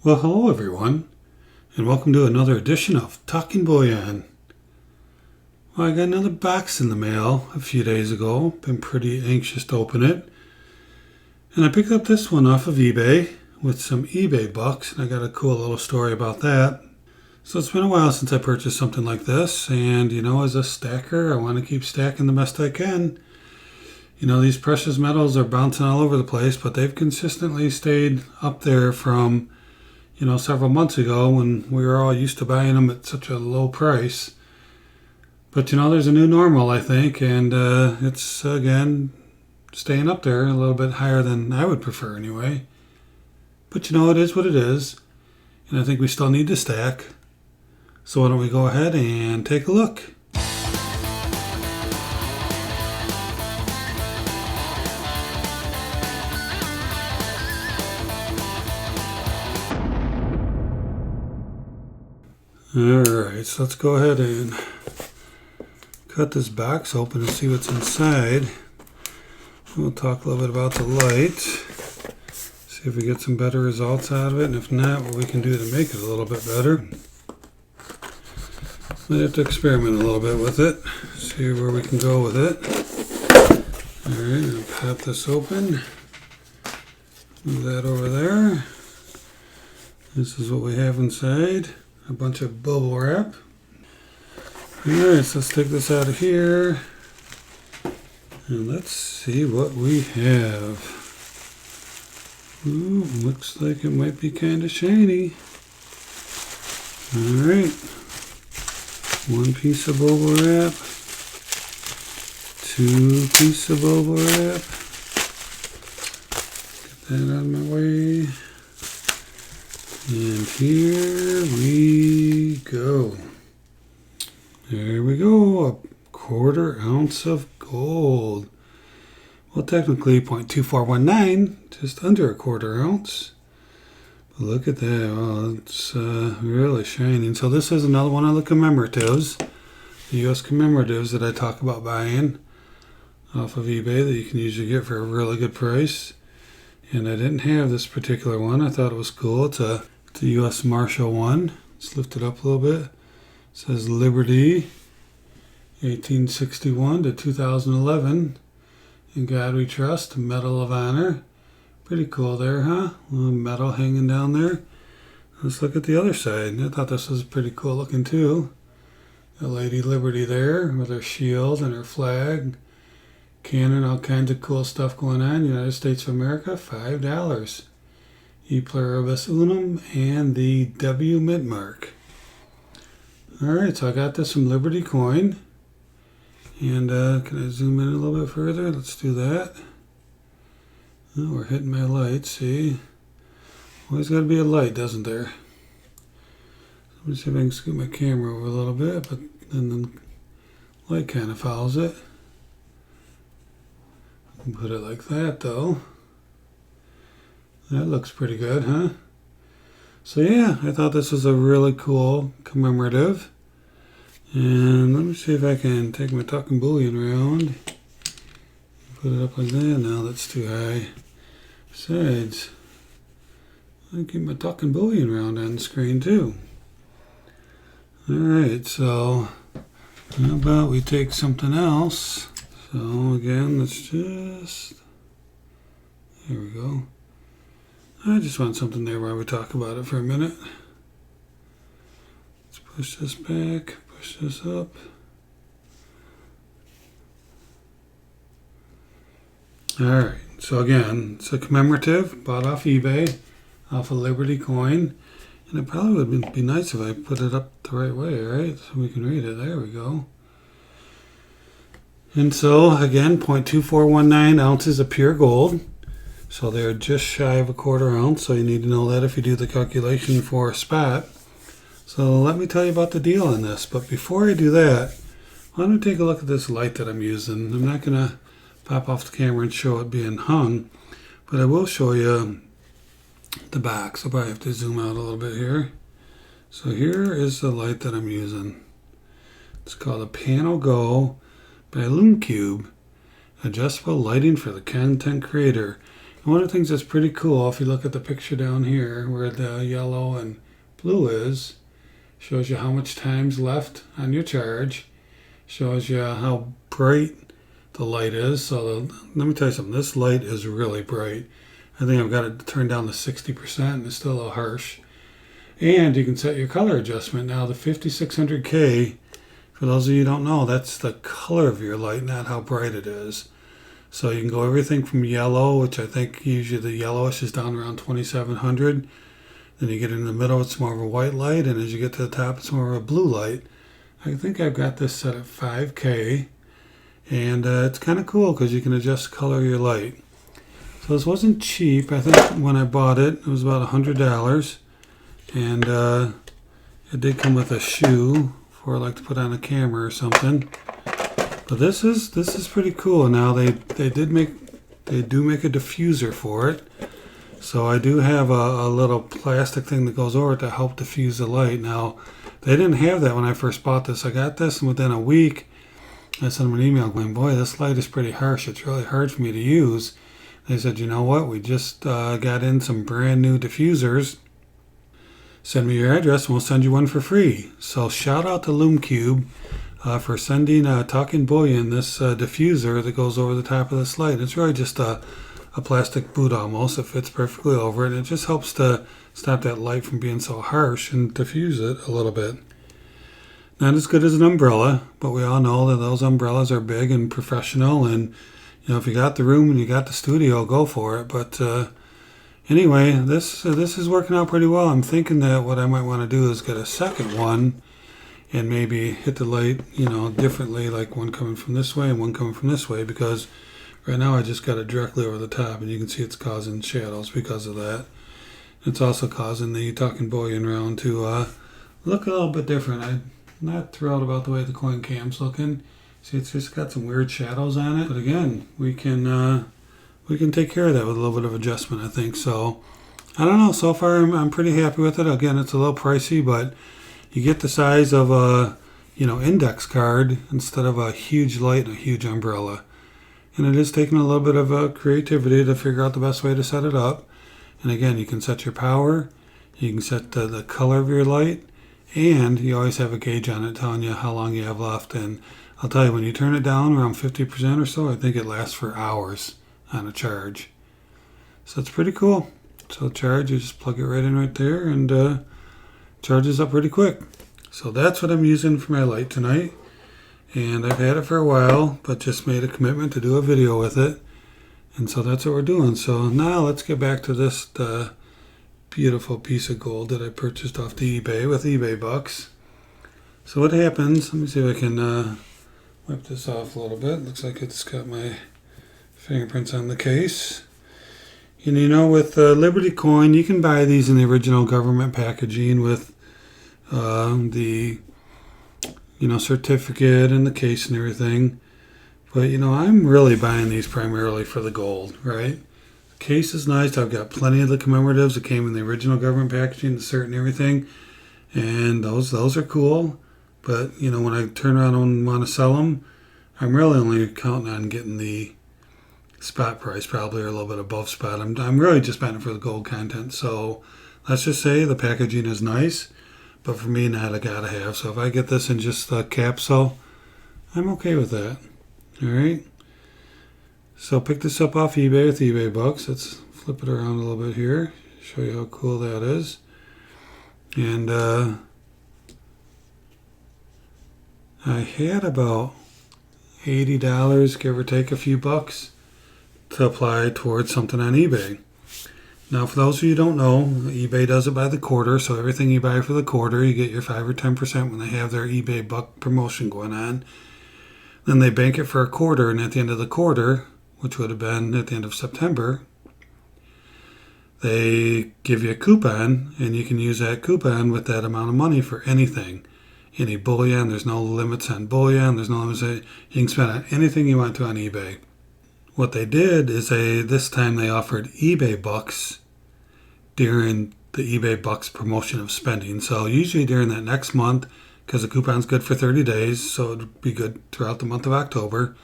Well, hello everyone, and welcome to another edition of Talking Bullion. Well, I got another box in the mail a few days ago. Been pretty anxious to open it. And I picked up this one off of eBay with some eBay bucks, and I got a cool little story about that. So it's been a while since I purchased something like this, and as a stacker, I want to keep stacking the best I can. These precious metals are bouncing all over the place, but they've consistently stayed up there from several months ago when we were all used to buying them at such a low price. But, there's a new normal, I think, and it's, again, staying up there a little bit higher than I would prefer anyway. But, it is what it is, and I think we still need to stack. So why don't we go ahead and take a look. Alright, so let's go ahead and cut this box open and see what's inside. We'll talk a little bit about the light, see if we get some better results out of it, and if not, what we can do to make it a little bit better. Might have to experiment a little bit with it, see where we can go with it. Alright, I'll pop this open, move that over there. This is what we have inside. A bunch of bubble wrap. Alright, so let's take this out of here. And let's see what we have. Ooh, looks like it might be kind of shiny. Alright. One piece of bubble wrap. Two pieces of bubble wrap. Get that out of my way. And here we go. There we go. A 1/4 ounce of gold. Well, technically 0.2419, just under a 1/4 ounce. But look at that. Well, it's really shining. So this is another one of the commemoratives, the U.S. commemoratives that I talk about buying off of eBay that you can usually get for a really good price. And I didn't have this particular one. I thought it was cool. It's a U.S. Marshal one. Let's lift it up a little bit. It says Liberty, 1861 to 2011. In God We Trust, Medal of Honor. Pretty cool there, huh? A little medal hanging down there. Let's look at the other side. I thought this was pretty cool looking too. The Lady Liberty there with her shield and her flag. Cannon, all kinds of cool stuff going on. United States of America, $5. E pluribus unum and the W mint mark. Alright, so I got this from Liberty Coin. And can I zoom in a little bit further? Let's do that. Oh, we're hitting my light, see? Always got to be a light, doesn't there? Let me see if I can scoot my camera over a little bit, but then the light kind of follows it. Put it like that, though. That looks pretty good, huh? So yeah, I thought this was a really cool commemorative. And let me see if I can take my talking bullion around. Put it up like that. No, that's too high. Besides, I'll keep my talking bullion around on the screen too. Alright, so how about we take something else? So again, let's just, there we go. I just want something there while we talk about it for a minute. Let's push this back, push this up. Alright, so again, it's a commemorative, bought off eBay, off of Liberty Coin. And it probably would be nice if I put it up the right way, right? So we can read it. There we go. And so, again, 0.2419 ounces of pure gold. So they're just shy of a 1/4 ounce, so you need to know that if you do the calculation for a spot. So let me tell you about the deal on this. But before I do that, why don't we take a look at this light that I'm using. I'm not going to pop off the camera and show it being hung, but I will show you the box. I'll probably have to zoom out a little bit here. So here is the light that I'm using. It's called a Panel Go by Cube. Adjustable lighting for the content creator. One of the things that's pretty cool, if you look at the picture down here where the yellow and blue is, shows you how much time's left on your charge, shows you how bright the light is. So let me tell you something, this light is really bright. I think I've got it turned down to 60% and it's still a little harsh. And you can set your color adjustment. Now the 5600K, for those of you who don't know, that's the color of your light, not how bright it is. So you can go everything from yellow, which I think usually the yellowish is down around 2700. Then you get in the middle, it's more of a white light, and as you get to the top, it's more of a blue light. I think I've got this set at 5K, and it's kind of cool because you can adjust the color of your light. So this wasn't cheap. I think when I bought it, it was about $100, and it did come with a shoe for like to put on a camera or something. But this is pretty cool. Now they do make a diffuser for it. So I do have a little plastic thing that goes over it to help diffuse the light. Now they didn't have that when I first bought this. I got this, and within a week I sent them an email going, "Boy, this light is pretty harsh. It's really hard for me to use." They said, "You know what? We just got in some brand new diffusers. Send me your address and we'll send you one for free." So shout out to LumeCube for sending Talking Bullion this diffuser that goes over the top of this light. It's really just a plastic boot almost. It fits perfectly over it. It just helps to stop that light from being so harsh and diffuse it a little bit. Not as good as an umbrella, but we all know that those umbrellas are big and professional, and if you got the room and you got the studio, go for it. But anyway, this is working out pretty well. I'm thinking that what I might want to do is get a second one and maybe hit the light, differently, like one coming from this way and one coming from this way, because right now I just got it directly over the top, and you can see it's causing shadows because of that. It's also causing the Talking Bullion round to look a little bit different. I'm not thrilled about the way the coin cam's looking. See, it's just got some weird shadows on it. But again, we can take care of that with a little bit of adjustment, I think. So, I don't know. So far, I'm pretty happy with it. Again, it's a little pricey, but you get the size of a, index card instead of a huge light and a huge umbrella. And it is taking a little bit of creativity to figure out the best way to set it up. And again, you can set your power, you can set the color of your light, and you always have a gauge on it telling you how long you have left. And I'll tell you, when you turn it down around 50% or so, I think it lasts for hours on a charge. So it's pretty cool. So charge, you just plug it right in right there, and charges up pretty quick. So that's what I'm using for my light tonight. And I've had it for a while, but just made a commitment to do a video with it. And so that's what we're doing. So now let's get back to this beautiful piece of gold that I purchased off the eBay with eBay bucks. So what happens, let me see if I can wipe this off a little bit. Looks like it's got my fingerprints on the case. And with Liberty Coin, you can buy these in the original government packaging with the certificate and the case and everything. But I'm really buying these primarily for the gold, right? The case is nice. I've got plenty of the commemoratives that came in the original government packaging, the cert and everything, and those are cool. But when I turn around and want to sell them, I'm really only counting on getting the spot price, probably, or a little bit above spot. I'm really just buying it for the gold content. So let's just say the packaging is nice, but for me, not a gotta have. So if I get this in just the capsule, I'm okay with that. All right. So pick this up off eBay with eBay bucks. Let's flip it around a little bit here, show you how cool that is. And I had about $80, give or take a few bucks, to apply towards something on eBay. Now, for those of you who don't know, eBay does it by the quarter, so everything you buy for the quarter, you get your 5 or 10% when they have their eBay buck promotion going on. Then they bank it for a quarter, and at the end of the quarter, which would have been at the end of September, they give you a coupon, and you can use that coupon with that amount of money for anything. Any bullion, there's no limits on bullion, there's no limits. You can spend on anything you want to on eBay. What they did is this time they offered eBay bucks during the eBay bucks promotion of spending. So usually during that next month, because the coupon's good for 30 days, so it'd be good throughout the month of October.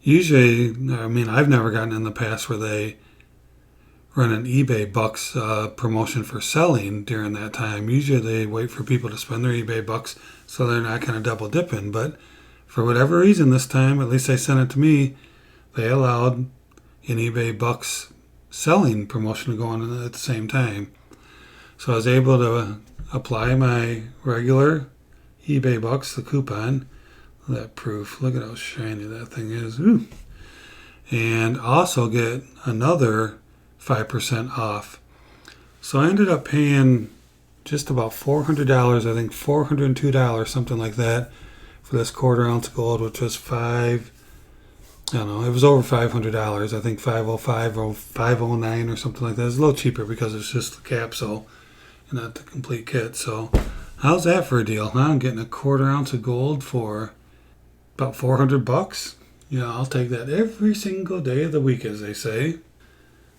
Usually, I've never gotten in the past where they run an eBay bucks promotion for selling during that time. Usually they wait for people to spend their eBay bucks so they're not kind of double dipping. But for whatever reason this time, at least they sent it to me, they allowed an eBay bucks selling promotion to go on at the same time. So I was able to apply my regular eBay bucks, the coupon, that proof. Look at how shiny that thing is. Ooh. And also get another 5% off. So I ended up paying just about $400, I think $402, something like that, for this 1/4 ounce gold, which was I don't know, it was over $500. I think 505 or 509 or something like that. It's a little cheaper because it's just the capsule and not the complete kit. So how's that for a deal? Huh? I'm getting a 1/4 ounce of gold for about $400. Yeah, I'll take that every single day of the week, as they say.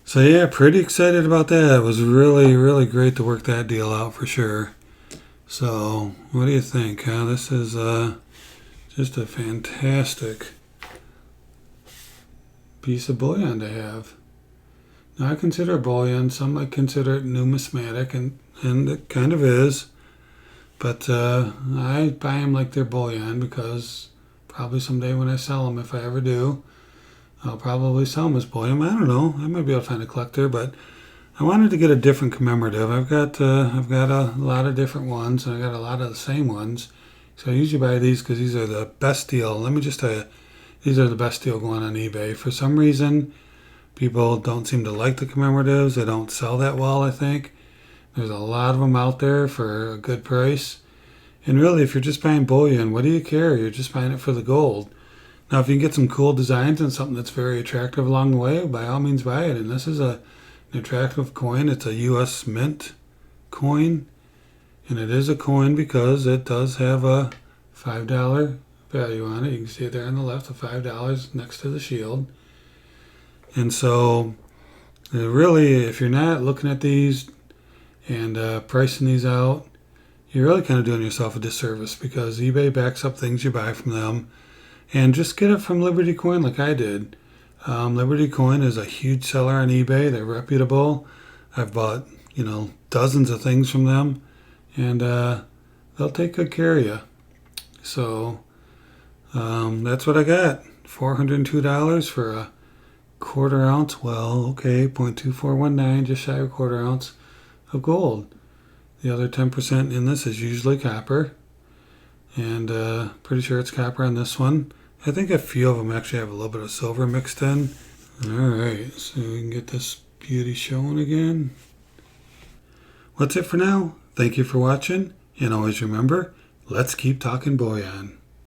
So yeah, pretty excited about that. It was really, really great to work that deal out for sure. So what do you think? Huh? This is just a fantastic piece of bullion to have. Now I consider bullion, some might consider it numismatic, and it kind of is. But I buy them like they're bullion because probably someday when I sell them, if I ever do, I'll probably sell them as bullion. I don't know. I might be able to find a collector, but I wanted to get a different commemorative. I've got a lot of different ones, and I got a lot of the same ones. So I usually buy these because these are the best deal. Let me just tell you, these are the best deal going on eBay. For some reason, people don't seem to like the commemoratives. They don't sell that well, I think. There's a lot of them out there for a good price. And really, if you're just buying bullion, what do you care? You're just buying it for the gold. Now, if you can get some cool designs and something that's very attractive along the way, by all means buy it. And this is an attractive coin. It's a U.S. Mint coin. And it is a coin because it does have a $5 value on it. You can see it there on the left, the $5 next to the shield. And so, really, if you're not looking at these and pricing these out, you're really kind of doing yourself a disservice because eBay backs up things you buy from them. And just get it from Liberty Coin like I did. Liberty Coin is a huge seller on eBay. They're reputable. I've bought, dozens of things from them. And they'll take good care of you. So that's what I got. $402 for a 1/4 ounce. Well, okay, 0.2419, just shy of a 1/4 ounce of gold. The other 10% in this is usually copper. And pretty sure it's copper on this one. I think a few of them actually have a little bit of silver mixed in. Alright, so we can get this beauty showing again. That's it for now. Thank you for watching. And always remember, let's keep talking bullion.